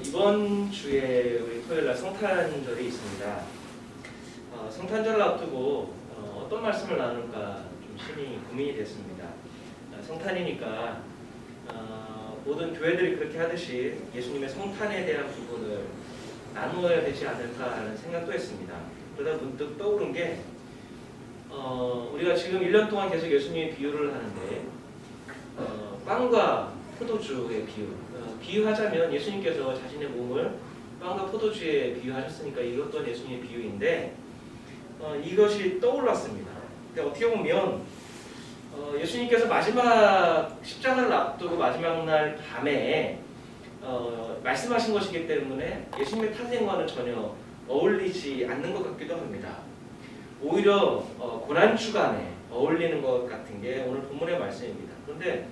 이번 주에 우리 토요일날 성탄절이 있습니다. 성탄절을 앞두고 어떤 말씀을 나눌까 좀 심히 고민이 됐습니다. 성탄이니까 모든 교회들이 그렇게 하듯이 예수님의 성탄에 대한 부분을 나누어야 되지 않을까라는 생각도 했습니다. 그러다 문득 떠오른 게 우리가 지금 1년 동안 계속 예수님의 비유를 하는데 빵과 포도주의 비유하자면 예수님께서 자신의 몸을 빵과 포도주에 비유하셨으니까 이것 또한 예수님의 비유인데 이것이 떠올랐습니다. 근데 어떻게 보면 예수님께서 마지막 십자가를 앞두고 마지막 날 밤에 말씀하신 것이기 때문에 예수님의 탄생과는 전혀 어울리지 않는 것 같기도 합니다. 오히려 고난주간에 어울리는 것 같은 게 오늘 본문의 말씀입니다. 그런데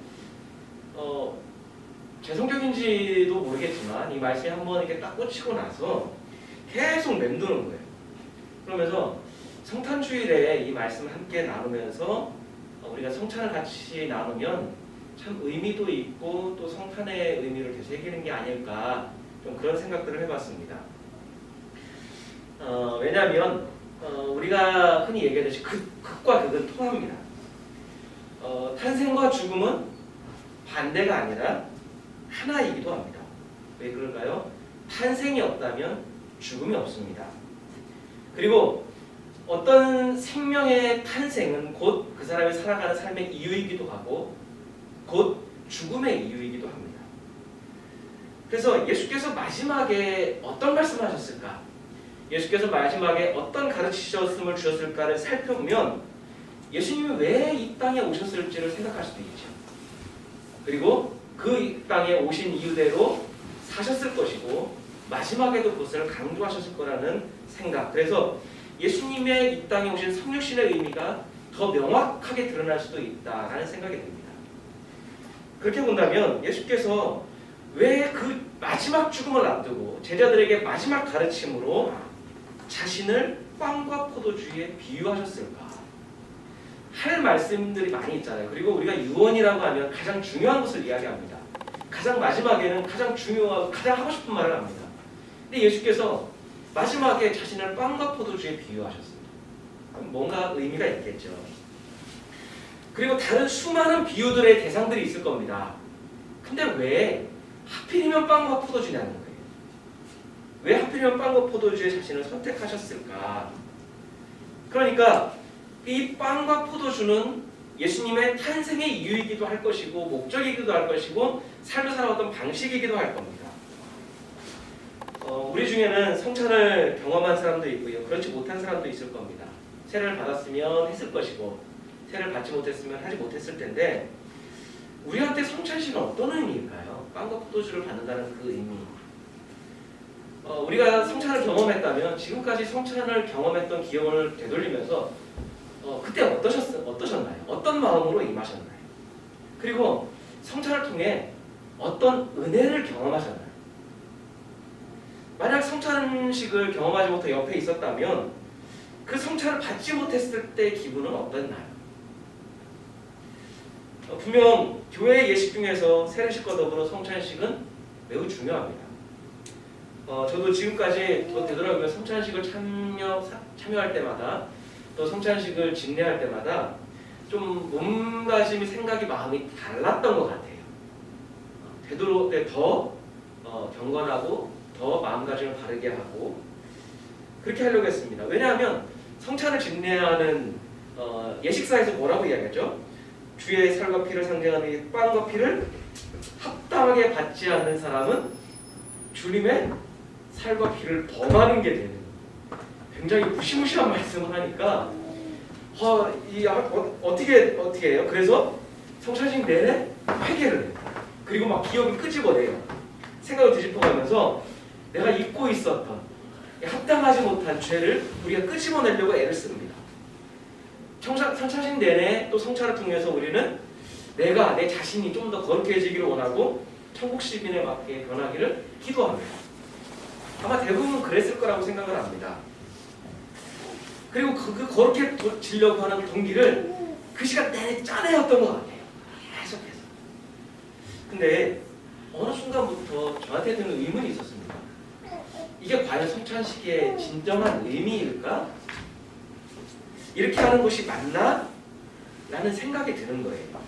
제 성격인지도 모르겠지만 이 말씀이 한번 이렇게 딱 꽂히고 나서 계속 맴도는 거예요. 그러면서 성탄주일에 이 말씀을 함께 나누면서 우리가 성찬을 같이 나누면 참 의미도 있고 또 성탄의 의미를 되새기는 게 아닐까 좀 그런 생각들을 해봤습니다. 왜냐하면 우리가 흔히 얘기하듯이 극과 극은 통합니다. 탄생과 죽음은 반대가 아니라 하나이기도 합니다. 왜 그럴까요? 탄생이 없다면 죽음이 없습니다. 그리고 어떤 생명의 탄생은 곧 그 사람이 살아가는 삶의 이유이기도 하고 곧 죽음의 이유이기도 합니다. 그래서 예수께서 마지막에 어떤 말씀을 하셨을까? 예수께서 마지막에 어떤 가르치셨음을 주셨을까를 살펴보면 예수님이 왜 이 땅에 오셨을지를 생각할 수도 있죠. 그리고 그 땅에 오신 이유대로 사셨을 것이고 마지막에도 그것을 강조하셨을 거라는 생각. 그래서 예수님의 이 땅에 오신 성육신의 의미가 더 명확하게 드러날 수도 있다라는 생각이 듭니다. 그렇게 본다면 예수께서 왜 그 마지막 죽음을 앞두고 제자들에게 마지막 가르침으로 자신을 빵과 포도주에 비유하셨을까? 할 말씀들이 많이 있잖아요. 그리고 우리가 유언이라고 하면 가장 중요한 것을 이야기합니다. 가장 마지막에는 가장 중요하고 가장 하고 싶은 말을 합니다. 근데 예수께서 마지막에 자신을 빵과 포도주에 비유하셨습니다. 뭔가 의미가 있겠죠. 그리고 다른 수많은 비유들의 대상들이 있을 겁니다. 근데 왜 하필이면 빵과 포도주냐는 거예요. 왜 하필이면 빵과 포도주에 자신을 선택하셨을까? 그러니까 이 빵과 포도주는 예수님의 탄생의 이유이기도 할 것이고 목적이기도 할 것이고 삶을 살아왔던 방식이기도 할 겁니다. 우리 중에는 성찬을 경험한 사람도 있고요. 그렇지 못한 사람도 있을 겁니다. 세례를 받았으면 했을 것이고 세례를 받지 못했으면 하지 못했을 텐데 우리한테 성찬식은 어떤 의미일까요? 빵과 포도주를 받는다는 그 의미. 우리가 성찬을 경험했다면 지금까지 성찬을 경험했던 기억을 되돌리면서 그때 어떠셨나요? 어떤 마음으로 임하셨나요? 그리고 성찬을 통해 어떤 은혜를 경험하셨나요? 만약 성찬식을 경험하지 못해 옆에 있었다면 그 성찬을 받지 못했을 때 기분은 어땠나요? 분명 교회 예식 중에서 세례식과 더불어 성찬식은 매우 중요합니다. 저도 지금까지 되돌아보면 성찬식을 참여할 때마다 또 성찬식을 집례할 때마다 좀 몸가짐이 생각이 마음이 달랐던 것 같아요. 되도록 더 경건하고 더 마음가짐을 바르게 하고 그렇게 하려고 했습니다. 왜냐하면 성찬을 집례하는 예식사에서 뭐라고 이야기하죠? 주의 살과 피를 상징하는 이 빵과 피를 합당하게 받지 않는 사람은 주님의 살과 피를 범하는 게 되는 굉장히 무시무시한 말씀을 하니까 어떻게 해요? 그래서 성찬식 내내 회개를 해요. 그리고 막 기억을 끄집어내요. 생각을 뒤집어가면서 내가 잊고 있었던 합당하지 못한 죄를 우리가 끄집어내려고 애를 씁니다. 성찬식 내내 또 성찬을 통해서 우리는 내 자신이 좀 더 거룩해지기를 원하고 천국 시민에 맞게 변하기를 기도합니다. 아마 대부분 그랬을 거라고 생각을 합니다. 그리고 그 거룩해지려고 하는 동기를 그 시간 내내 짜내었던 것 같아요. 계속해서. 근데 어느 순간부터 저한테 드는 의문이 있었습니다. 이게 과연 성찬식의 진정한 의미일까? 이렇게 하는 것이 맞나? 라는 생각이 드는 거예요.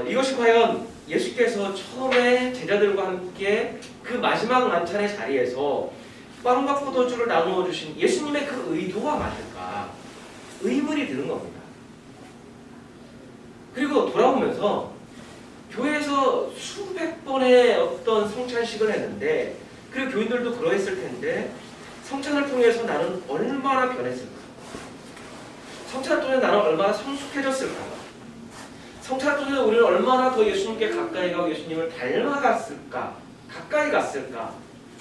이것이 과연 예수께서 처음에 제자들과 함께 그 마지막 만찬의 자리에서 빵과 포도주를 나누어 주신 예수님의 그 의도와 맞을까? 의문이 드는 겁니다. 그리고 돌아오면서 교회에서 수백 번의 어떤 성찬식을 했는데, 그리고 교인들도 그러했을 텐데, 성찬을 통해서 나는 얼마나 변했을까? 성찬을 통해 나는 얼마나 성숙해졌을까? 성찬을 통해 우리는 얼마나 더 예수님께 가까이 가고 예수님을 닮아갔을까? 가까이 갔을까?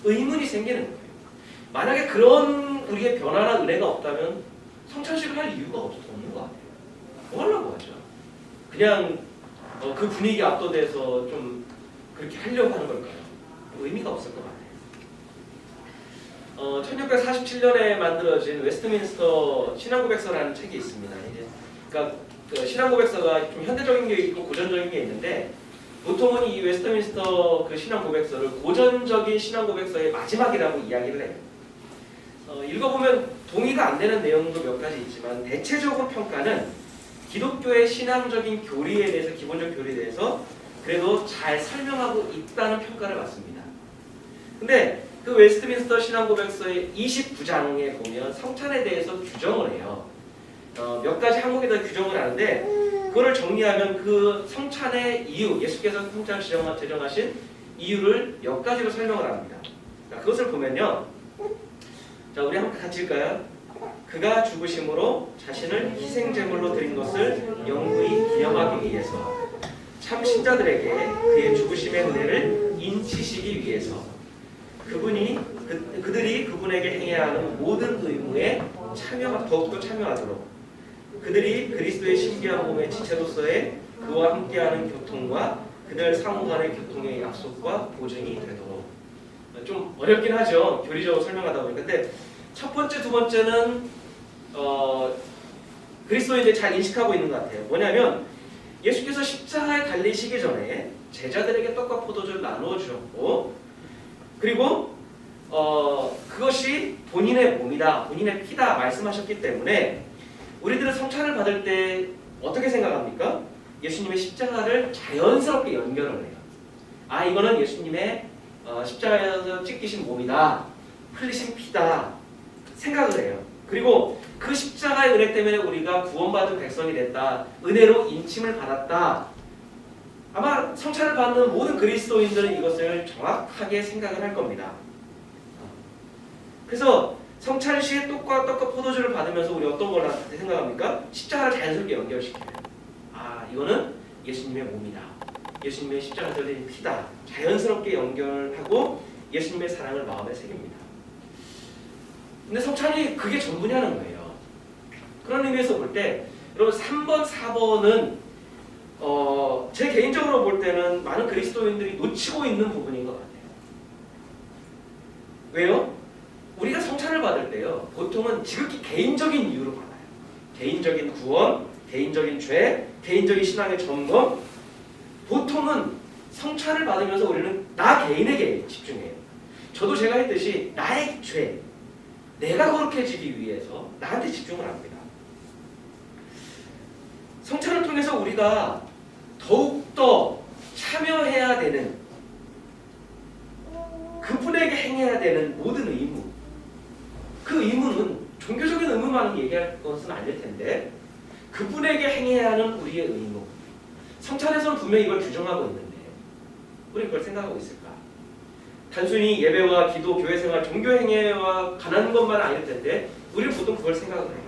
의문이 생기는 거예요. 만약에 그런 우리의 변화나 은혜가 없다면 성찬식을 할 이유가 없는 것 같아요. 뭐 하려고 하죠? 그냥 그 분위기에 압도돼서 좀 그렇게 하려고 하는 걸까요? 의미가 없을 것 같아요. 1647년에 만들어진 웨스트민스터 신앙고백서라는 책이 있습니다. 그러니까 그 신앙고백서가 좀 현대적인 게 있고 고전적인 게 있는데, 보통은 이 웨스트민스터 그 신앙고백서를 고전적인 신앙고백서의 마지막이라고 이야기를 해요. 읽어보면 동의가 안 되는 내용도 몇 가지 있지만, 대체적으로 평가는 기독교의 신앙적인 교리에 대해서, 기본적 교리에 대해서 그래도 잘 설명하고 있다는 평가를 받습니다. 근데 그 웨스트민스터 신앙고백서의 29장에 보면 성찬에 대해서 규정을 해요. 몇 가지 항목에 대한 규정을 하는데, 그거를 정리하면 그 성찬의 이유, 예수께서 성찬을 제정하신 이유를 몇 가지로 설명을 합니다. 자, 그것을 보면요. 자, 우리 한번 같이 읽을까요? 그가 죽으심으로 자신을 희생제물로 드린 것을 영구히 기념하기 위해서, 참 신자들에게 그의 죽으심의 은혜를 인치시기 위해서, 그들이 그분에게 행해야 하는 모든 의무에 더욱더 참여하도록, 그들이 그리스도의 신비한 몸의 지체로서의 그와 함께하는 교통과 그들 상호 간의 교통의 약속과 보증이 되도록. 좀 어렵긴 하죠, 교리적으로 설명하다 보니까. 근데 첫 번째, 두 번째는 그리스도인들이 잘 인식하고 있는 것 같아요. 뭐냐면 예수께서 십자가에 달리시기 전에 제자들에게 떡과 포도주를 나누어 주셨고, 그리고 그것이 본인의 몸이다, 본인의 피다 말씀하셨기 때문에 우리들은 성찬을 받을 때 어떻게 생각합니까? 예수님의 십자가를 자연스럽게 연결을 해요. 아, 이거는 예수님의 십자가에서 찢기신 몸이다, 흘리신 피다 생각을 해요. 그리고 그 십자가의 은혜 때문에 우리가 구원받은 백성이 됐다, 은혜로 인침을 받았다. 아마 성찬을 받는 모든 그리스도인들은 이것을 정확하게 생각을 할 겁니다. 그래서 성찬 시에 떡과 포도주를 받으면서 우리 어떤 걸 생각합니까? 십자가를 자연스럽게 연결시켜요. 아, 이거는 예수님의 몸이다, 예수님의 십자가에서 흘린 피다, 자연스럽게 연결하고 예수님의 사랑을 마음에 새깁니다. 근데 성찬이 그게 전부냐는 거예요. 그런 의미에서 볼 때 여러분 3번, 4번은 제 개인적으로 볼 때는 많은 그리스도인들이 놓치고 있는 부분인 것 같아요. 왜요? 우리가 성찬을 받을 때요, 보통은 지극히 개인적인 이유로 받아요. 개인적인 구원, 개인적인 죄, 개인적인 신앙의 점검. 보통은 성찬을 받으면서 우리는 나 개인에게 집중해요. 저도 제가 했듯이 나의 죄, 내가 거룩해지기 위해서 나한테 집중을 합니다. 성찬을 통해서 우리가 더욱더 참여해야 되는, 그분에게 행해야 되는 모든 의무, 그 의무는 종교적인 의무만 얘기할 것은 아닐 텐데 그분에게 행해야 하는 우리의 의무, 성찬에서는 분명히 이걸 규정하고 있는데 우리 그걸 생각하고 있을까? 단순히 예배와 기도, 교회생활, 종교행위와 관한 것만 아닐 텐데 우리는 보통 그걸 생각을 해요.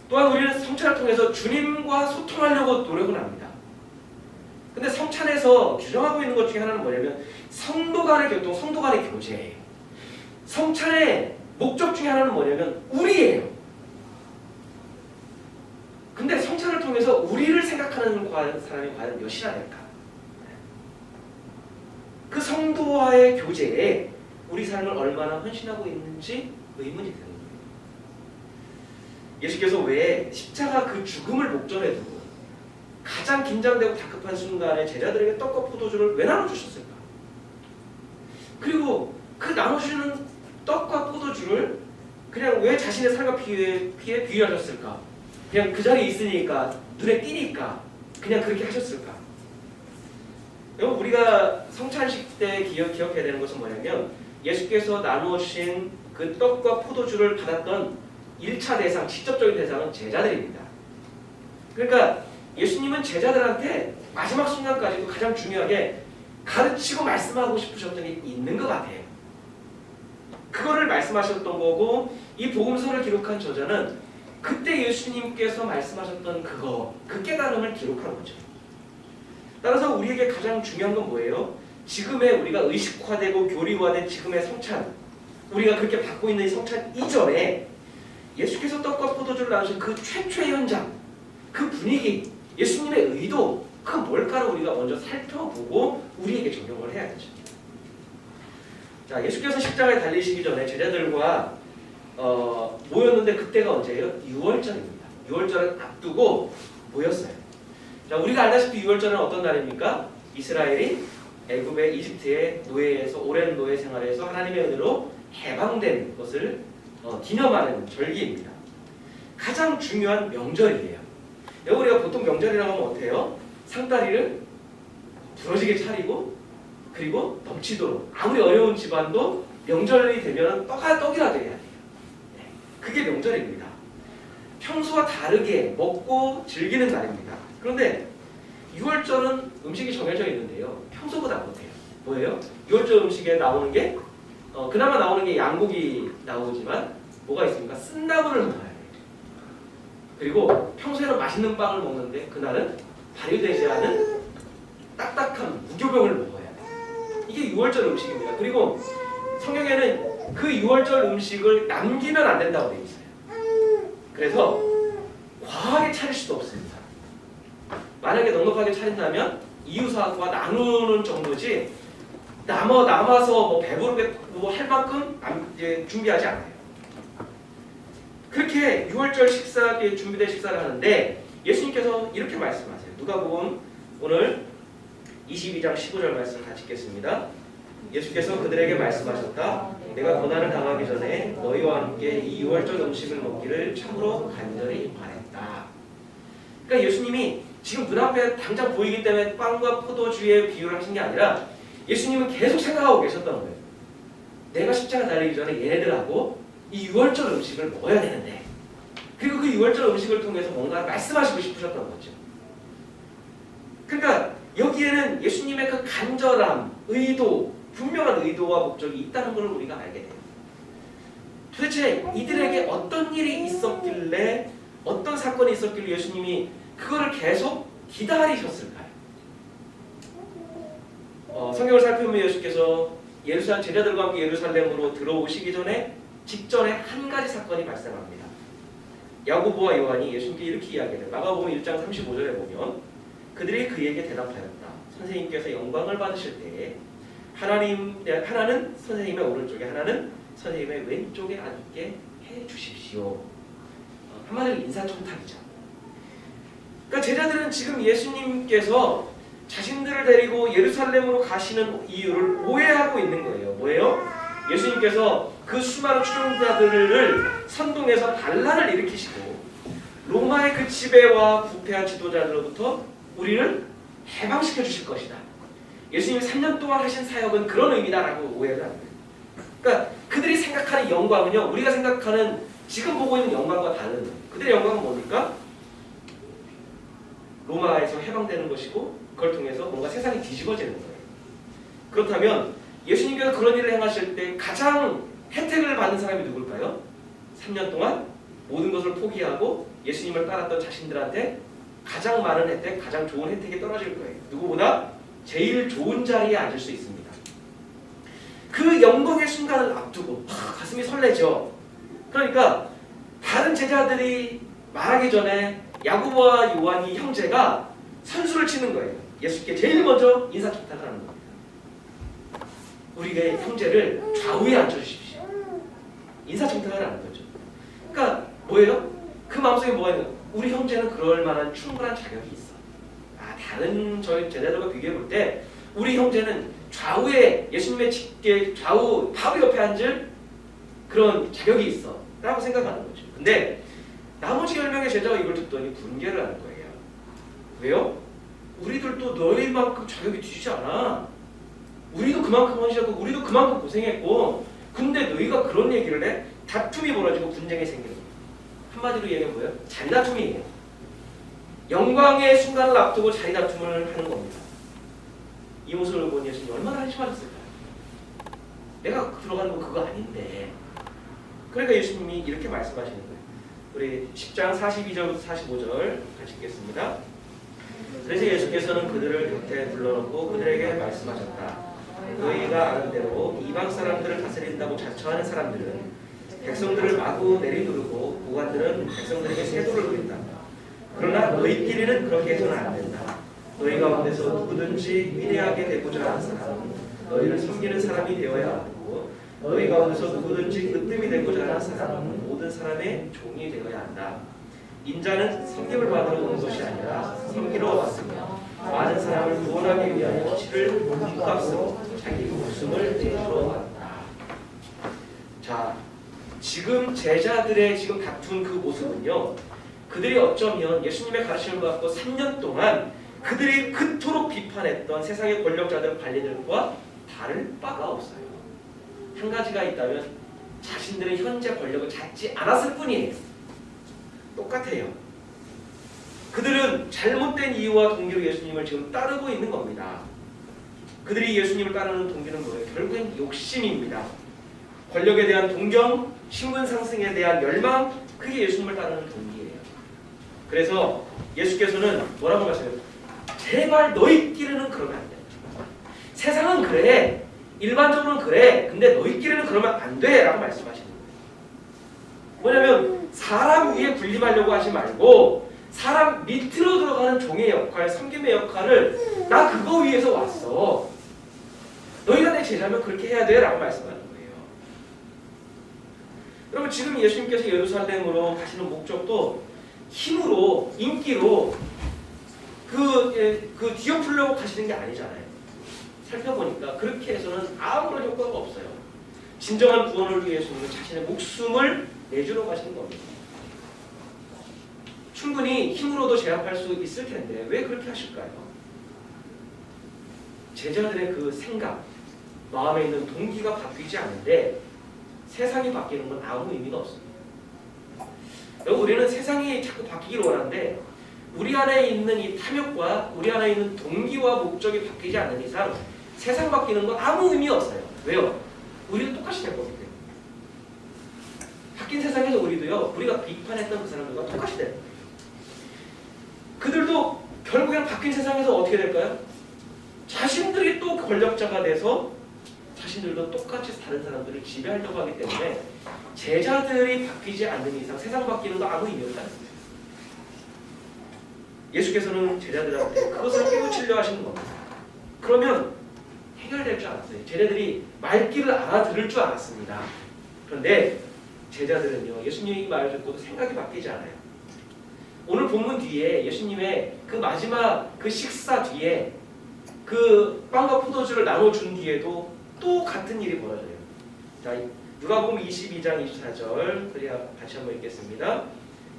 또한 우리는 성찬을 통해서 주님과 소통하려고 노력을 합니다. 근데 성찬에서 규정하고 있는 것 중에 하나는 뭐냐면 성도 간의 교통, 성도 간의 교제예요. 성찬의 목적 중에 하나는 뭐냐면 우리예요. 근데 성찬을 통해서 우리를 생각하는 사람이 과연 몇이나 될까? 그 성도와의 교제에 우리 삶을 얼마나 헌신하고 있는지 의문이 드는 거예요. 예수께서 왜 십자가 그 죽음을 목전에 두고 가장 긴장되고 다급한 순간에 제자들에게 떡과 포도주를 왜 나눠주셨을까? 그리고 그 나눠주는 떡과 포도주를 그냥 왜 자신의 살과 피에 비유하셨을까? 그냥 그 자리에 있으니까, 눈에 띄니까 그냥 그렇게 하셨을까? 여러분, 우리가 성찬식 때 기억해야 되는 것은 뭐냐면, 예수께서 나누어 주신 그 떡과 포도주를 받았던 1차 대상, 직접적인 대상은 제자들입니다. 그러니까 예수님은 제자들한테 마지막 순간까지도 가장 중요하게 가르치고 말씀하고 싶으셨던 게 있는 것 같아요. 그거를 말씀하셨던 거고, 이 복음서를 기록한 저자는 그때 예수님께서 말씀하셨던 그 깨달음을 기록한 거죠. 따라서 우리에게 가장 중요한 건 뭐예요? 지금의 우리가 의식화되고 교리화된 지금의 성찬, 우리가 그렇게 받고 있는 이 성찬 이전에 예수께서 떡과 포도주를 나누신 그 최초의 현장, 그 분위기, 예수님의 의도, 그 뭘까를 우리가 먼저 살펴보고 우리에게 적용을 해야 되죠. 자, 예수께서 십자가에 달리시기 전에 제자들과 모였는데 그때가 언제예요? 6월절입니다. 6월절을 앞두고 모였어요. 자, 우리가 알다시피 6월절은 어떤 날입니까? 이스라엘이 애굽의 이집트의 노예에서 오랜 노예 생활에서 하나님의 은혜로 해방된 것을 기념하는 절기입니다. 가장 중요한 명절이에요. 우리가 보통 명절이라고 하면 어때요? 상다리를 부러지게 차리고 그리고 넘치도록, 아무리 어려운 집안도 명절이 되면 떡이라도 해야 돼요. 그게 명절입니다. 평소와 다르게 먹고 즐기는 날입니다. 그런데 6월절은 음식이 정해져 있는데요. 평소보다 못해요. 뭐예요? 6월절 음식에 나오는 게 그나마 나오는 게 양고기 나오지만 뭐가 있습니까? 쓴나물을 먹어야 돼요. 그리고 평소에는 맛있는 빵을 먹는데 그날은 발효되지 않은 딱딱한 무교병을 먹어야 돼요. 이게 6월절 음식입니다. 그리고 성경에는 그 6월절 음식을 남기면 안 된다고 되어 있어요. 그래서 과하게 차릴 수도 없습니다. 만약에 넉넉하게 차린다면 이웃과 나누는 정도지 남아서 뭐 배부르게 할 만큼 이제 준비하지 않아요. 그렇게 6월절 식사에 준비된 식사를 하는데 예수님께서 이렇게 말씀하세요. 누가복음 오늘 22장 15절 말씀 같이 읽겠습니다. 예수께서 그들에게 말씀하셨다. 내가 고난을 당하기 전에 너희와 함께 이 6월절 음식을 먹기를 참으로 간절히 바랬다. 그러니까 예수님이 지금 눈앞에 당장 보이기 때문에 빵과 포도주의 비유를 하신 게 아니라 예수님은 계속 생각하고 계셨던 거예요. 내가 십자가 달리기 전에 얘네들하고 이 6월절 음식을 먹어야 되는데, 그리고 그 6월절 음식을 통해서 뭔가 말씀하시고 싶으셨던 거죠. 그러니까 여기에는 예수님의 그 간절함, 의도, 분명한 의도와 목적이 있다는 걸 우리가 알게 돼요. 도대체 이들에게 어떤 일이 있었길래, 어떤 사건이 있었길래 예수님이 그거를 계속 기다리셨을까요? 성경을 살펴보면 예수께서 제자들과 함께 예루살렘으로 들어오시기 직전에 한 가지 사건이 발생합니다. 야고보와 요한이 예수님께 이렇게 이야기해요. 마가복음 1장 35절에 보면 그들이 그에게 대답하였다. 선생님께서 영광을 받으실 때에 하나는 선생님의 오른쪽에, 하나는 선생님의 왼쪽에 앉게 해 주십시오. 한마디로 인사청탁이죠. 그러니까 제자들은 지금 예수님께서 자신들을 데리고 예루살렘으로 가시는 이유를 오해하고 있는 거예요. 뭐예요? 예수님께서 그 수많은 추종자들을 선동해서 반란을 일으키시고 로마의 그 지배와 부패한 지도자들로부터 우리를 해방시켜 주실 것이다. 예수님이 3년 동안 하신 사역은 그런 의미다라고 오해를 합니다. 그러니까 그들이 생각하는 영광은요, 우리가 생각하는 지금 보고 있는 영광과 다른, 그들의 영광은 뭡니까? 로마에서 해방되는 것이고 그걸 통해서 뭔가 세상이 뒤집어지는 거예요. 그렇다면 예수님께서 그런 일을 행하실 때 가장 혜택을 받는 사람이 누굴까요? 3년 동안 모든 것을 포기하고 예수님을 따랐던 자신들한테 가장 많은 혜택, 가장 좋은 혜택이 떨어질 거예요. 누구보다 제일 좋은 자리에 앉을 수 있습니다. 그 영광의 순간을 앞두고 가슴이 설레죠. 그러니까 다른 제자들이 말하기 전에 야고보와 요한이 형제가 선수를 치는 거예요. 예수께 제일 먼저 인사청탁을 하는 겁니다. 우리의 형제를 좌우에 앉혀주십시오. 인사청탁을 하는 거죠. 그러니까 뭐예요? 그 마음속에 뭐가 있는 거예요? 우리 형제는 그럴 만한 충분한 자격이 있어. 다른 저희 제자들과 비교해 볼 때 우리 형제는 좌우에 예수님의 직계 좌우 바로 옆에 앉을 그런 자격이 있어 라고 생각하는 거죠. 근데 나머지 10명의 제자가 이걸 듣더니 분개를 하는 거예요. 왜요? 우리들도 너희만큼 자격이 뒤지지 않아. 우리도 그만큼 헌신하고 우리도 그만큼 고생했고 근데 너희가 그런 얘기를 해? 다툼이 벌어지고 분쟁이 생기는 거예요. 한마디로 얘기하면 뭐예요? 자리다툼이에요. 영광의 순간을 앞두고 자리다툼을 하는 겁니다. 이 모습을 본 예수님이 얼마나 한심하셨을까요? 내가 들어가는 거 그거 아닌데. 그러니까 예수님이 이렇게 말씀하시는 거예요. 우리 10장 42절부터 45절 같이 읽겠습니다. 그래서 예수께서는 그들을 곁에 불러놓고 그들에게 말씀하셨다. 너희가 아는 대로 이방 사람들을 다스린다고 자처하는 사람들은 백성들을 마구 내리누르고 고관들은 백성들에게 세도를 부린다. 그러나 너희끼리는 그렇게 해서는 안 된다. 너희 가운데서 누구든지 위대하게 되고자 하는 사람은 너희를 섬기는 사람이 되어야 하고 너희 가운데서 누구든지 으뜸이 되고자 하는 사람은 모든 사람의 종이 되어야 한다. 인자는 섬김을 받으러 온 것이 아니라 섬기러 왔으며 많은 사람을 구원하기 위하여 피를 값으로 자기 목숨을 내주러 왔다. 자, 지금 제자들의 지금 다툰 그 모습은요, 그들이 어쩌면 예수님의 가르침을 받고 3년 동안 그들이 그토록 비판했던 세상의 권력자들 관리들과 다를 바가 없어요. 한 가지가 있다면 자신들의 현재 권력을 찾지 않았을 뿐이에요. 똑같아요. 그들은 잘못된 이유와 동기로 예수님을 지금 따르고 있는 겁니다. 그들이 예수님을 따르는 동기는 뭐예요? 결국엔 욕심입니다. 권력에 대한 동경, 신분 상승에 대한 열망, 그게 예수님을 따르는 동기예요. 그래서 예수께서는 뭐라고 말씀해요? 제발 너희끼리는 그러면 안 돼. 세상은 그래. 일반적으로는 그래. 근데 너희끼리는 그러면 안 돼. 라고 말씀하시는 거예요. 뭐냐면 사람 위에 군림하려고 하지 말고 사람 밑으로 들어가는 종의 역할, 섬김의 역할을 나 그거 위해서 왔어. 너희가 내 제자면 그렇게 해야 돼. 라고 말씀하는 거예요. 여러분 지금 예수님께서 예루살렘으로 가시는 목적도 힘으로, 인기로 그 뒤엎으려고 가시는 게 아니잖아요. 살펴보니까 그렇게 해서는 아무런 효과가 없어요. 진정한 구원을 위해서는 자신의 목숨을 내주러 가시는 겁니다. 충분히 힘으로도 제압할 수 있을 텐데 왜 그렇게 하실까요? 제자들의 그 생각, 마음에 있는 동기가 바뀌지 않는데 세상이 바뀌는 건 아무 의미가 없습니다. 우리는 세상이 자꾸 바뀌기를 원하는데 우리 안에 있는 이 탐욕과 우리 안에 있는 동기와 목적이 바뀌지 않는 이상 세상 바뀌는 건 아무 의미 없어요. 왜요? 우리도 똑같이 될 거기 때문에. 바뀐 세상에서 우리도요, 우리가 비판했던 그 사람들과 똑같이 돼요. 그들도 결국엔 바뀐 세상에서 어떻게 될까요? 자신들이 또 권력자가 돼서 자신들도 똑같이 다른 사람들을 지배하려고 하기 때문에 제자들이 바뀌지 않는 이상 세상 바뀌는 거 아무 의미 없지 않습니다. 예수께서는 제자들한테 그것을 깨우치려 하시는 겁니다. 그러면 해결될 줄 알았어요. 제자들이 말귀를 알아들을 줄 알았습니다. 그런데 제자들은요, 예수님이 말을 듣고도 생각이 바뀌지 않아요. 오늘 본문 뒤에 예수님의 그 마지막 그 식사 뒤에 그 빵과 포도주를 나눠준 뒤에도 또 같은 일이 벌어져요. 자, 누가복음 22장 24절 같이 한번 읽겠습니다.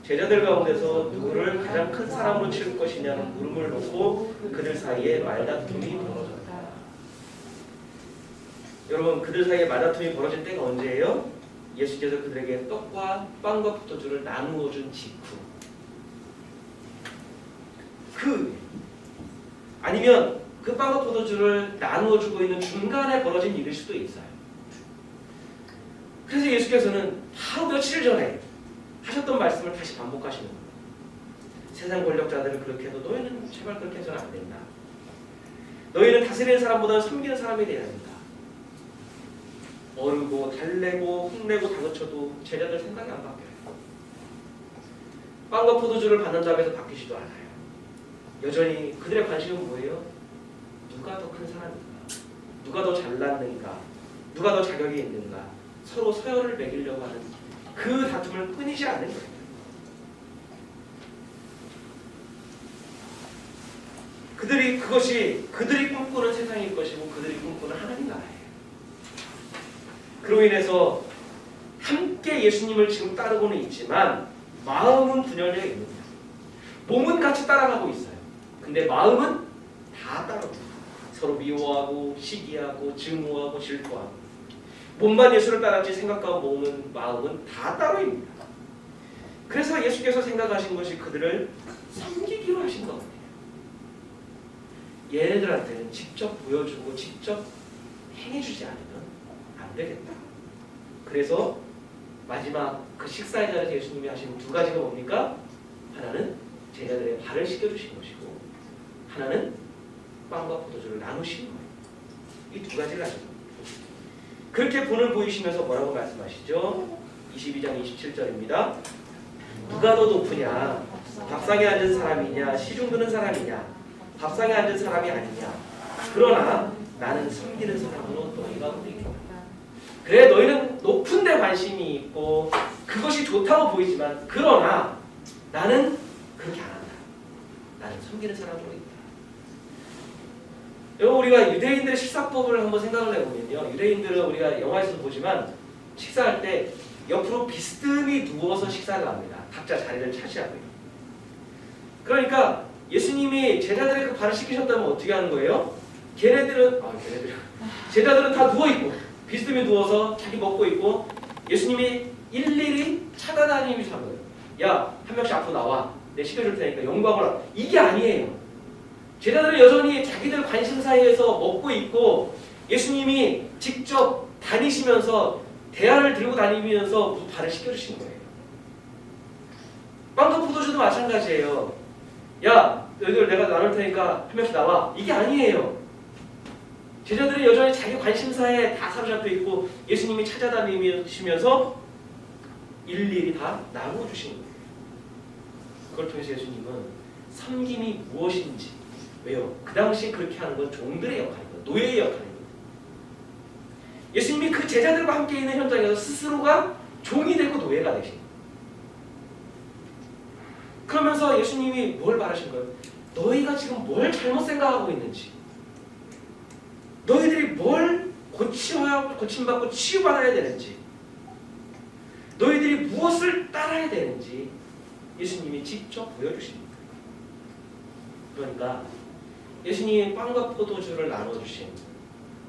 제자들 가운데서 누구를 가장 큰 사람으로 치를 것이냐는 물음을 놓고 그들 사이에 말다툼이 벌어졌다. 여러분, 그들 사이에 말다툼이 벌어질 때가 언제예요? 예수께서 그들에게 떡과 빵과 포도주를 나누어 준 직후. 아니면 그 빵과 포도주를 나누어 주고 있는 중간에 벌어진 일일 수도 있어요. 그래서 예수께서는 하루 며칠 전에 하셨던 말씀을 다시 반복하시는 거예요. 세상 권력자들을 그렇게 해도 너희는 제발 그렇게 해서는 안 된다. 너희는 다스리는 사람보다는 섬기는 사람이 되어야 된다. 어르고 달래고 혼내고 다그쳐도 제자들 생각이 안 바뀌어요. 빵과 포도주를 받는다고 해서 바뀌지도 않아요. 여전히 그들의 관심은 뭐예요? 누가 더 큰 사람인가? 누가 더 잘났는가? 누가 더 자격이 있는가? 서로 서열을 매기려고 하는 그 다툼을 끊이지 않는 거예요. 그들이 꿈꾸는 세상일 것이고 그들이 꿈꾸는 하나님 나라예요. 그로 인해서 함께 예수님을 지금 따르고는 있지만 마음은 분열되어 있는 거예요. 몸은 같이 따라가고 있어요. 근데 마음은 다 따로 서로 미워하고 시기하고 증오하고 질투하고 몸만 예수를 따랐지 생각하고 마음은 다 따로입니다. 그래서 예수께서 생각하신 것이 그들을 섬기기로 하신 것 같아요. 얘네들한테는 직접 보여주고 직접 행해주지 않으면 안 되겠다. 그래서 마지막 그 식사의 자리에서 예수님이 하신 두 가지가 뭡니까? 하나는 제자들의 발을 씻겨주신 것이고 하나는 빵과 포도주를 나누신 거예요. 이 두 가지를 하신 겁니다. 그렇게 본을 보이시면서 뭐라고 말씀하시죠? 22장 27절입니다. 누가 더 높으냐? 밥상에 앉은 사람이냐? 시중 드는 사람이냐? 밥상에 앉은 사람이 아니냐? 그러나 나는 섬기는 사람으로 너희가 보이겠다. 그래, 너희는 높은 데 관심이 있고 그것이 좋다고 보이지만 그러나 나는 그렇게 안 한다. 나는 섬기는 사람으로 있다. 여러분, 우리가 유대인들의 식사법을 한번 생각을 해보면요, 유대인들은 우리가 영화에서도 보지만 식사할 때 옆으로 비스듬히 누워서 식사를 합니다. 각자 자리를 차지하고요. 그러니까 예수님이 제자들의 그 발을 씻기셨다면 어떻게 하는 거예요? 제자들은 다 누워있고 비스듬히 누워서 자기 먹고 있고 예수님이 일일이 찾아다니면서 한 거예요. 야, 한 명씩 앞으로 나와. 내가 시켜줄 테니까 영광을 하라. 이게 아니에요. 제자들은 여전히 자기들 관심사에서 먹고 있고 예수님이 직접 다니시면서 대야를 들고 다니면서 발을 씻겨주시는 거예요. 빵과 포도주도 마찬가지예요. 야, 너희들 내가 나눌 테니까 한 명씩 나와. 이게 아니에요. 제자들이 여전히 자기 관심사에 다 사로잡혀 있고 예수님이 찾아다니시면서 일일이 다 나누어 주시는 거예요. 그걸 통해서 예수님은 섬김이 무엇인지, 왜요? 그 당시 그렇게 하는 건 종들의 역할이고 노예의 역할입니다. 예수님이 그 제자들과 함께 있는 현장에서 스스로가 종이 되고 노예가 되신 거예요. 그러면서 예수님이 뭘 바라신 거예요? 너희가 지금 뭘 잘못 생각하고 있는지, 너희들이 뭘 고침받고 치유받아야 되는지, 너희들이 무엇을 따라야 되는지 예수님이 직접 보여주십니다. 그러니까 예수님이 빵과 포도주를 나눠주신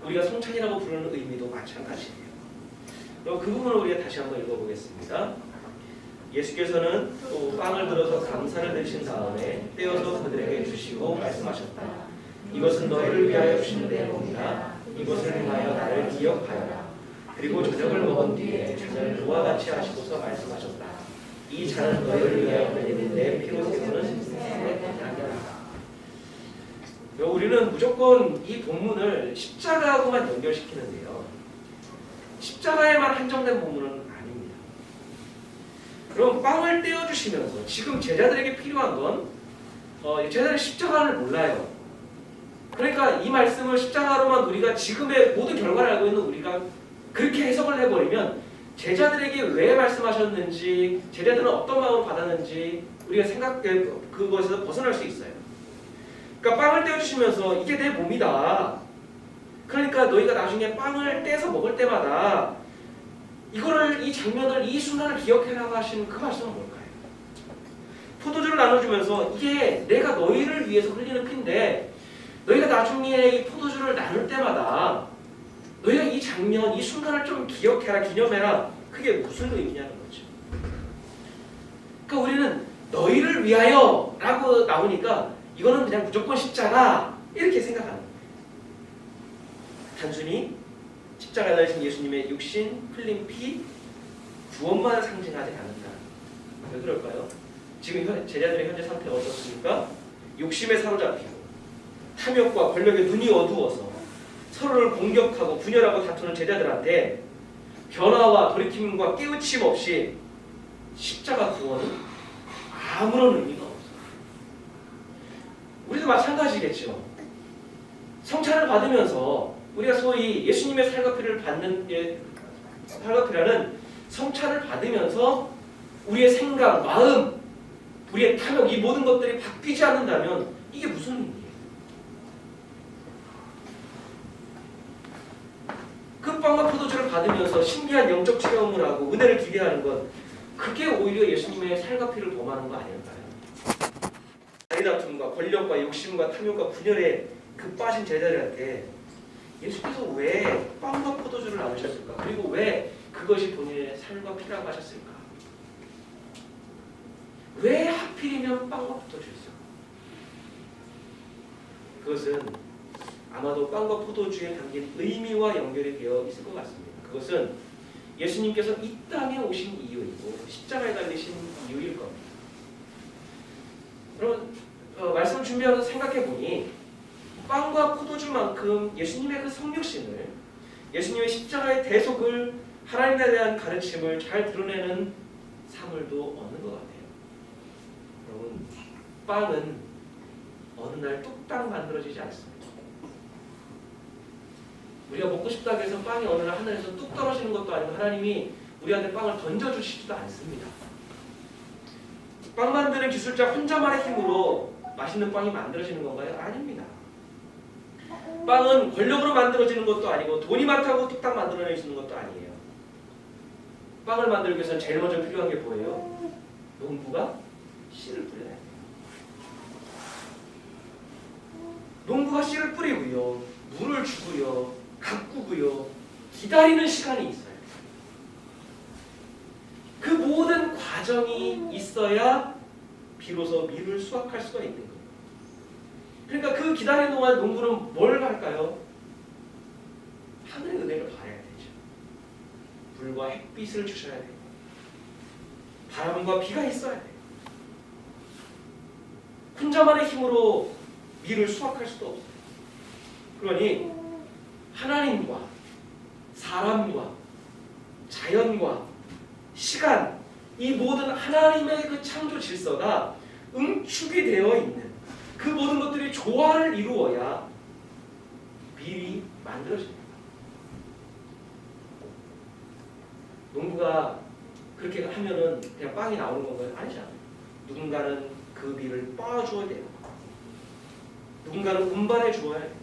우리가 성찬이라고 부르는 의미도 마찬가지예요. 그럼 그 부분을 우리가 다시 한번 읽어보겠습니다. 예수께서는 또 빵을 들어서 감사를 드리신 다음에 떼어서 그들에게 주시고 말씀하셨다. 이것은 너희를 위하여 주신 내 몸이라. 이것을 행하여 나를 기억하여라. 그리고 저녁을 먹은 뒤에 잔을 그와 같이 하시고서 말씀하셨다. 이 잔은 너희를 위하여 흘리는 내 피로 세우는 새 언약이라. 우리는 무조건 이 본문을 십자가하고만 연결시키는데요, 십자가에만 한정된 본문은 아닙니다. 그럼 빵을 떼어주시면서 지금 제자들에게 필요한 건 제자들이 십자가를 몰라요. 그러니까 이 말씀을 십자가로만 우리가 지금의 모든 결과를 알고 있는 우리가 그렇게 해석을 해버리면 제자들에게 왜 말씀하셨는지, 제자들은 어떤 마음으로 받았는지 우리가 그것에서 벗어날 수 있어요. 그러니까 빵을 떼어주시면서 이게 내 몸이다. 그러니까 너희가 나중에 빵을 떼서 먹을 때마다 이 장면을, 이 순간을 기억해라고 하신 그 말씀은 뭘까요? 포도주를 나눠주면서 이게 내가 너희를 위해서 흘리는 피인데 너희가 나중에 이 포도주를 나눌 때마다 너희가 이 장면, 이 순간을 좀 기억해라, 기념해라. 그게 무슨 의미냐는 거죠. 그러니까 우리는 너희를 위하여 라고 나오니까 이거는 그냥 무조건 십자가 이렇게 생각하는 거예요. 단순히 십자가에 달리신 예수님의 육신, 흘린 피, 구원만 상징하지 않는다. 왜 그럴까요? 지금 제자들의 현재 상태가 어떻습니까? 욕심에 사로잡히고 탐욕과 권력에 눈이 어두워서 서로를 공격하고 분열하고 다투는 제자들한테 변화와 돌이킴과 깨우침 없이 십자가 구원은 아무런 의미가 없어요. 우리도 마찬가지겠죠. 성찬을 받으면서 우리가 소위 예수님의 살과 피를 받는, 살과 피라는 성찬을 받으면서 우리의 생각, 마음, 우리의 탐욕, 이 모든 것들이 바뀌지 않는다면 이게 무슨 의미예요? 빵과 포도주를 받으면서 신비한 영적 체험을 하고 은혜를 기대하는 것, 그게 오히려 예수님의 살과 피를 범하는 거 아닐까요? 다툼과 권력과 욕심과 탐욕과 분열에 그 빠진 제자들한테 예수께서 왜 빵과 포도주를 나누셨을까? 그리고 왜 그것이 본인의 살과 피라고 하셨을까? 왜 하필이면 빵과 포도주였을까? 그것은 아마도 빵과 포도주에 담긴 의미와 연결이 되어 있을 것 같습니다. 그것은 예수님께서 이 땅에 오신 이유이고 십자가에 달리신 이유일 겁니다. 여러분, 말씀 준비하면서 생각해보니 빵과 포도주만큼 예수님의 그 성육신을, 예수님의 십자가의 대속을, 하나님에 대한 가르침을 잘 드러내는 사물도 없는 것 같아요. 여러분, 빵은 어느 날 뚝딱 만들어지지 않습니다. 우리가 먹고 싶다고 해서 빵이 어느 날 하늘에서 뚝 떨어지는 것도 아니고 하나님이 우리한테 빵을 던져주시지도 않습니다. 빵 만드는 기술자 혼자만의 힘으로 맛있는 빵이 만들어지는 건가요? 아닙니다. 빵은 권력으로 만들어지는 것도 아니고 돈이 많다고 뚝딱 만들어내지는 것도 아니에요. 빵을 만들기 위해서는 제일 먼저 필요한 게 뭐예요? 농부가 씨를 뿌려야 돼요. 농부가 씨를 뿌리고요, 물을 주고요, 가꾸고요, 기다리는 시간이 있어요. 그 모든 과정이 있어야 비로소 밀을 수확할 수가 있는 거예요. 그러니까 그 기다리는 동안 농부는 뭘 할까요? 하늘의 은혜를 바라야 되죠. 불과 햇빛을 주셔야 돼요. 바람과 비가 있어야 돼요. 혼자만의 힘으로 밀을 수확할 수도 없어요. 그러니 하나님과 사람과 자연과 시간, 이 모든 하나님의 그 창조 질서가 응축이 되어 있는 그 모든 것들이 조화를 이루어야 밀이 만들어집니다. 농부가 그렇게 하면은 그냥 빵이 나오는 건가요? 아니잖아요. 누군가는 그 밀을 빻아줘야 돼요. 누군가는 운반해 주어야 돼요.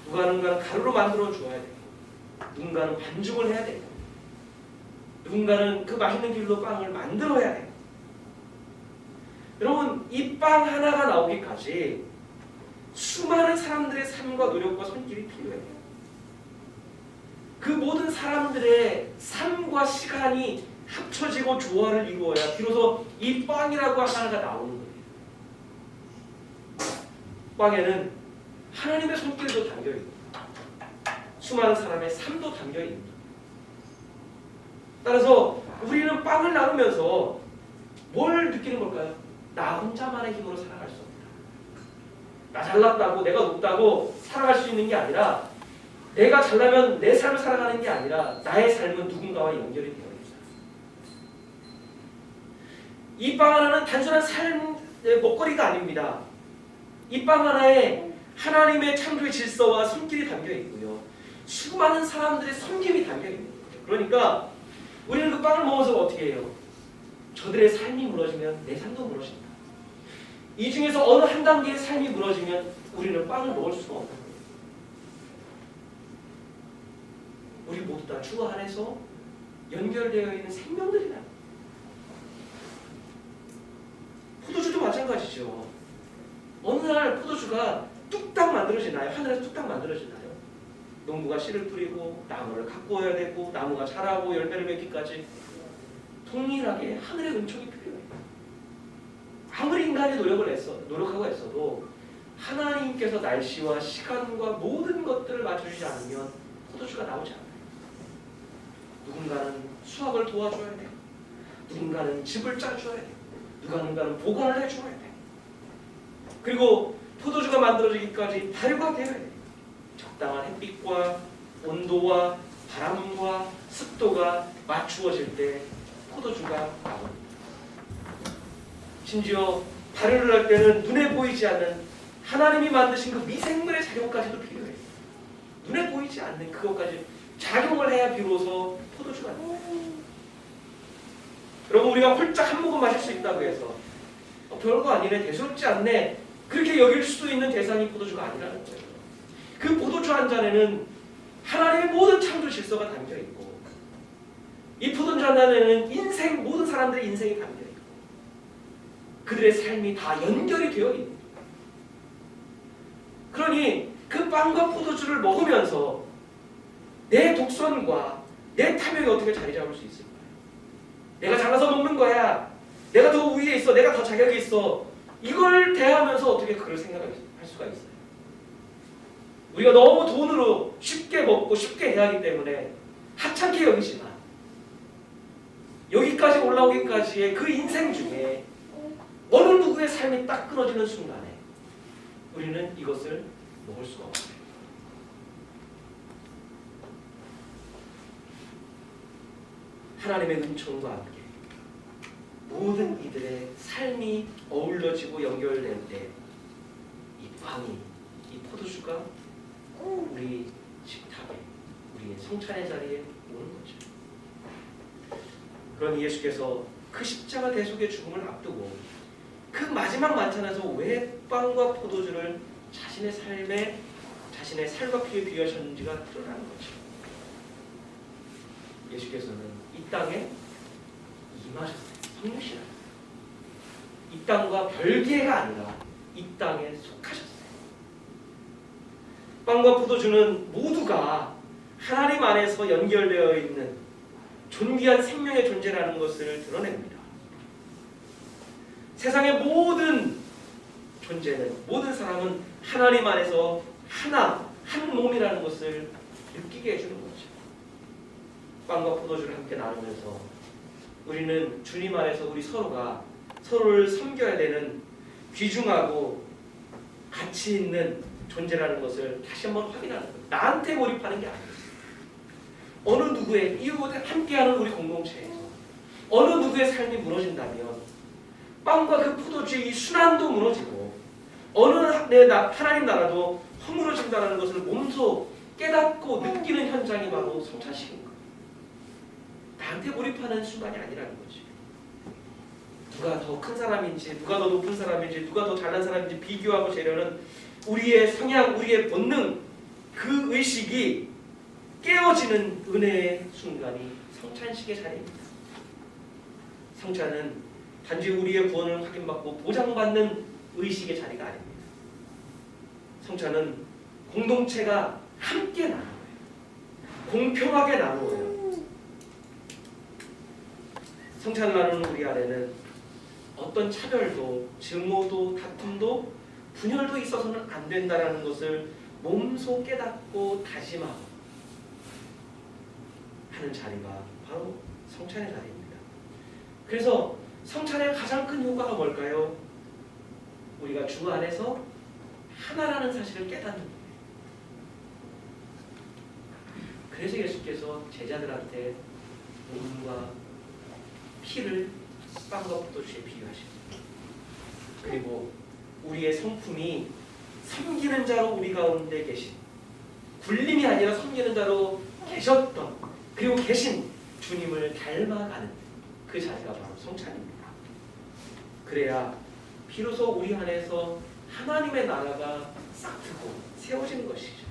누군가는 가루로 만들어 주어야 돼요. 누군가는 반죽을 해야 돼요. 누군가는 그 맛있는 길로 빵을 만들어야 돼요. 여러분, 이 빵 하나가 나오기까지 수많은 사람들의 삶과 노력과 손길이 필요해요. 그 모든 사람들의 삶과 시간이 합쳐지고 조화를 이루어야 비로소 이 빵이라고 하나가 나오는 거예요. 빵에는 하나님의 손길도 담겨있고 수많은 사람의 삶도 담겨있습니다. 따라서 우리는 빵을 나누면서 뭘 느끼는 걸까요? 나 혼자만의 힘으로 살아갈 수 없다. 나 잘났다고, 내가 높다고 살아갈 수 있는 게 아니라, 내가 잘나면 내 삶을 살아가는 게 아니라 나의 삶은 누군가와 연결이 되어 있다. 이 빵 하나는 단순한 삶의 먹거리가 아닙니다. 이 빵 하나에 하나님의 창조의 질서와 손길이 담겨 있고요, 수많은 사람들의 섬김이 담겨 있는 거예요. 그러니까 우리는 그 빵을 먹어서 어떻게 해요? 저들의 삶이 무너지면 내 삶도 무너진다. 이 중에서 어느 한 단계의 삶이 무너지면 우리는 빵을 먹을 수가 없는 거예요. 우리 모두 다 주 안에서 연결되어 있는 생명들이다. 포도주도 마찬가지죠. 어느 날 포도주가 뚝딱 만들어지나요? 하늘에서 뚝딱 만들어지나요? 농부가 씨를 뿌리고 나무를 가꾸어야 되고 나무가 자라고 열매를 맺기까지 동일하게 하늘의 은총이 필요해요. 아무리 인간이 노력하고 애써도 하나님께서 날씨와 시간과 모든 것들을 맞춰주지 않으면 포도주가 나오지 않아요. 누군가는 수확을 도와줘야 돼요. 누군가는 집을 짜줘야 돼요. 누군가는 보관을 해줘야 돼요. 그리고 포도주가 만들어지기까지 발효되어야 돼요. 적당한 햇빛과 온도와 바람과 습도가 맞추어질 때 포도주가 나옵니다. 심지어 발효를 할 때는 눈에 보이지 않는 하나님이 만드신 그 미생물의 작용까지도 필요해요. 눈에 보이지 않는 그것까지 작용을 해야 비로소 포도주가 나와요. 여러분, 우리가 홀짝 한 모금 마실 수 있다고 해서 별거 아니네, 대수롭지 않네, 그렇게 여길 수도 있는 대상이 포도주가 아니라는 거예요. 그 포도주 한 잔에는 하나님의 모든 창조 질서가 담겨 있고 이 포도주 안에는 인생 모든 사람들의 인생이 담겨 있고 그들의 삶이 다 연결이 되어 있는 거예요. 그러니 그 빵과 포도주를 먹으면서 내 독선과 내 탐욕이 어떻게 자리 잡을 수 있을까요? 내가 잘나서 먹는 거야. 내가 더 위에 있어. 내가 더 자격이 있어. 이걸 대하면서 어떻게 그걸 생각할 수가 있어요? 우리가 너무 돈으로 쉽게 먹고 쉽게 해야 하기 때문에 하찮게 여기지만 여기까지 올라오기까지의 그 인생 중에 어느 누구의 삶이 딱 끊어지는 순간에 우리는 이것을 먹을 수가 없어요. 하나님의 은총과 함께 모든 이들의 삶이 어우러지고 연결될 때 이 빵이, 이 포도주가 우리 식탁에, 우리의 성찬의 자리에 오는 거죠. 그러니 예수께서 그 십자가 대속의 죽음을 앞두고 그 마지막 만찬에서 왜 빵과 포도주를 자신의 삶에, 자신의 살과 피에 비유하셨는지가 드러나는 거죠. 예수께서는 이 땅에 임하셨어요. 성육신하셨어요. 이 땅과 별개가 아니라 이 땅에 속하셨어요. 빵과 포도주는 모두가 하나님 안에서 연결되어 있는 존귀한 생명의 존재라는 것을 드러냅니다. 세상의 모든 존재는, 모든 사람은 하나님 안에서 하나, 한 몸이라는 것을 느끼게 해주는 거죠. 빵과 포도주를 함께 나누면서 우리는 주님 안에서 우리 서로가 서로를 섬겨야 되는 귀중하고 가치 있는 존재라는 것을 다시 한번 확인하는 거예요. 나한테 몰입하는 게 아니에요. 어느 누구의 이웃에 함께하는 우리 공동체에서 어느 누구의 삶이 무너진다면 빵과 그 포도주의 이 순환도 무너지고 어느 하나님 나라도 허물어진다는 것을 몸소 깨닫고 느끼는 현장이 바로 성찬식인 거예요. 나한테 몰입하는 순간이 아니라는 거지. 누가 더 큰 사람인지, 누가 더 높은 사람인지, 누가 더 잘난 사람인지 비교하고 재려는 우리의 성향, 우리의 본능, 그 의식이 깨어지는 은혜의 순간이 성찬식의 자리입니다. 성찬은 단지 우리의 구원을 확인받고 보장받는 의식의 자리가 아닙니다. 성찬은 공동체가 함께 나눠요. 공평하게 나누어요. 성찬을 나누는 우리 안에는 어떤 차별도, 증오도, 다툼도, 분열도 있어서는 안 된다는 것을 몸소 깨닫고 다짐하고 하는 자리가 바로 성찬의 자리입니다. 그래서 성찬의 가장 큰 효과가 뭘까요? 우리가 주 안에서 하나라는 사실을 깨닫는 거예요. 그래서 예수께서 제자들한테 몸과 피를 빵과 포도주에 비유하십니다. 그리고 우리의 성품이 섬기는 자로 우리 가운데 계신, 굴림이 아니라 섬기는 자로 계셨던, 그리고 계신 주님을 닮아가는 그 자리가 바로 성찬입니다. 그래야 비로소 우리 안에서 하나님의 나라가 싹 트고 세워지는 것이죠.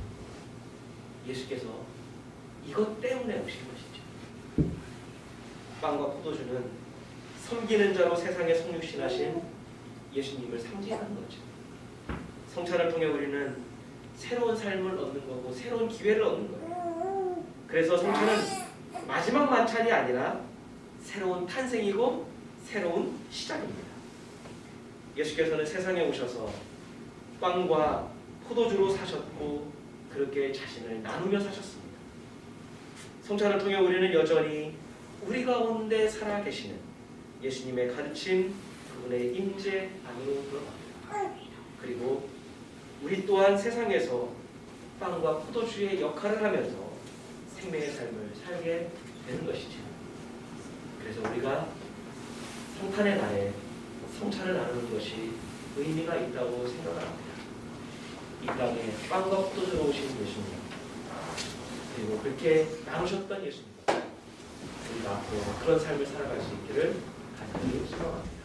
예수께서 이것 때문에 오신 것이죠. 빵과 포도주는 섬기는 자로 세상에 성육신하신 예수님을 상징하는 거죠. 성찬을 통해 우리는 새로운 삶을 얻는 거고 새로운 기회를 얻는 거예요. 그래서 성찬은 마지막 만찬이 아니라 새로운 탄생이고 새로운 시작입니다. 예수께서는 세상에 오셔서 빵과 포도주로 사셨고 그렇게 자신을 나누며 사셨습니다. 성찬을 통해 우리는 여전히 우리 가운데 살아계시는 예수님의 가르침, 그분의 임재 안으로 들어갑니다. 그리고 우리 또한 세상에서 빵과 포도주의 역할을 하면서 생명의 삶을 살게 되는 것이죠. 그래서 우리가 성탄의 날에 성찬을 나누는 것이 의미가 있다고 생각을 합니다. 이 땅에 빵과 포도주로 오신 예수님, 그리고 그렇게 나누셨던 예수님, 우리가 앞으로 그런 삶을 살아갈 수 있기를 간절히 소망합니다.